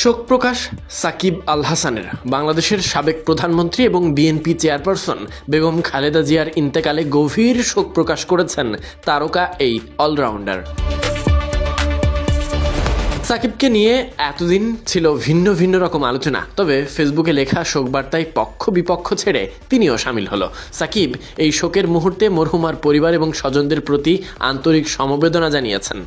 শোক প্রকাশ সাকিব আল হাসানের। বাংলাদেশের সাবেক প্রধানমন্ত্রী এবং বিএনপি চেয়ারপারসন বেগম খালেদা জিয়ার ইন্তেকালে গভীর শোক প্রকাশ করেছেন তারকা এই অলরাউন্ডার। সাকিবকে নিয়ে এতদিন ছিল ভিন্ন ভিন্ন রকম আলোচনা, তবে ফেসবুকে লেখা শোক বার্তায় পক্ষ বিপক্ষ ছেড়ে তিনিও সামিল হলো। সাকিব এই শোকের মুহূর্তে মরহুমার পরিবার এবং স্বজনদের প্রতি আন্তরিক সমবেদনা জানিয়েছেন।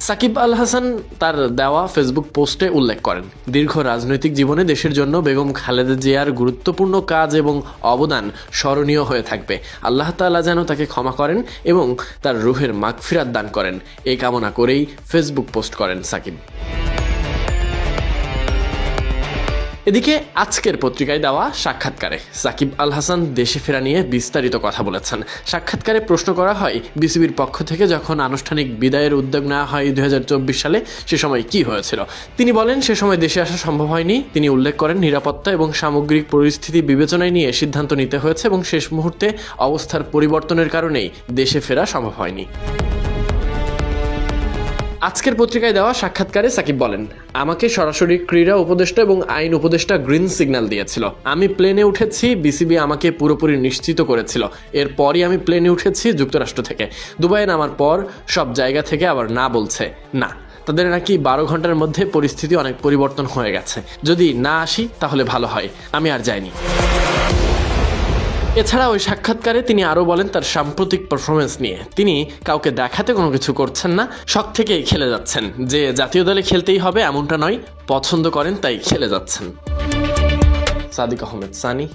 সাকিব আল হাসান তার দেওয়া ফেসবুক পোস্টে উল্লেখ করেন, দীর্ঘ রাজনৈতিক জীবনে দেশের জন্য বেগম খালেদা জিয়ার গুরুত্বপূর্ণ কাজ এবং অবদান স্মরণীয় হয়ে থাকবে। আল্লাহ তাআলা যেন তাকে ক্ষমা করেন এবং তার রুহের মাগফিরাত দান করেন, এই কামনা করেই ফেসবুক পোস্ট করেন সাকিব। এদিকে আজকের পত্রিকায় দেওয়া সাক্ষাৎকারে সাকিব আল হাসান দেশে ফেরা নিয়ে বিস্তারিত কথা বলেছেন। সাক্ষাৎকারে প্রশ্ন করা হয়, বিসিবির পক্ষ থেকে যখন আনুষ্ঠানিক বিদায়ের উদ্যোগ নেওয়া হয় 2024 সালে, সে সময় কি হয়েছিল। তিনি বলেন, সে সময় দেশে আসা সম্ভব হয়নি। তিনি উল্লেখ করেন, নিরাপত্তা এবং সামগ্রিক পরিস্থিতি বিবেচনায় নিয়ে সিদ্ধান্ত নিতে হয়েছে এবং শেষ মুহূর্তে অবস্থার পরিবর্তনের কারণেই দেশে ফেরা সম্ভব হয়নি। আজকের পত্রিকায় দেওয়া সাক্ষাৎকারে সাকিব বলেন, আমাকে সরাসরি ক্রীড়া উপদেষ্টা এবং আইন উপদেষ্টা গ্রিন সিগন্যাল দিয়েছিল। আমি প্লেনে উঠেছি, বিসিবি আমাকে পুরোপুরি নিশ্চিত করেছিল। এরপরই আমি প্লেনে উঠেছি যুক্তরাষ্ট্র থেকে। দুবাইয়ে নামার পর সব জায়গা থেকে আবার না বলছে না, তাদের নাকি 12 ঘন্টার মধ্যে পরিস্থিতি অনেক পরিবর্তন হয়ে গেছে। যদি না আসি তাহলে ভালো হয়, আমি আর যাইনি। এছাড়া ওই সাক্ষাৎকারে তিনি আরও বলেন, তার সাম্প্রতিক পারফরমেন্স নিয়ে তিনি কাউকে দেখাতে কোনো কিছু করছেন না, শখ থেকেই খেলে যাচ্ছেন। যে জাতীয় দলে খেলতেই হবে এমনটা নয়, পছন্দ করেন তাই খেলে যাচ্ছেন। সাদিক আহমেদ সানি।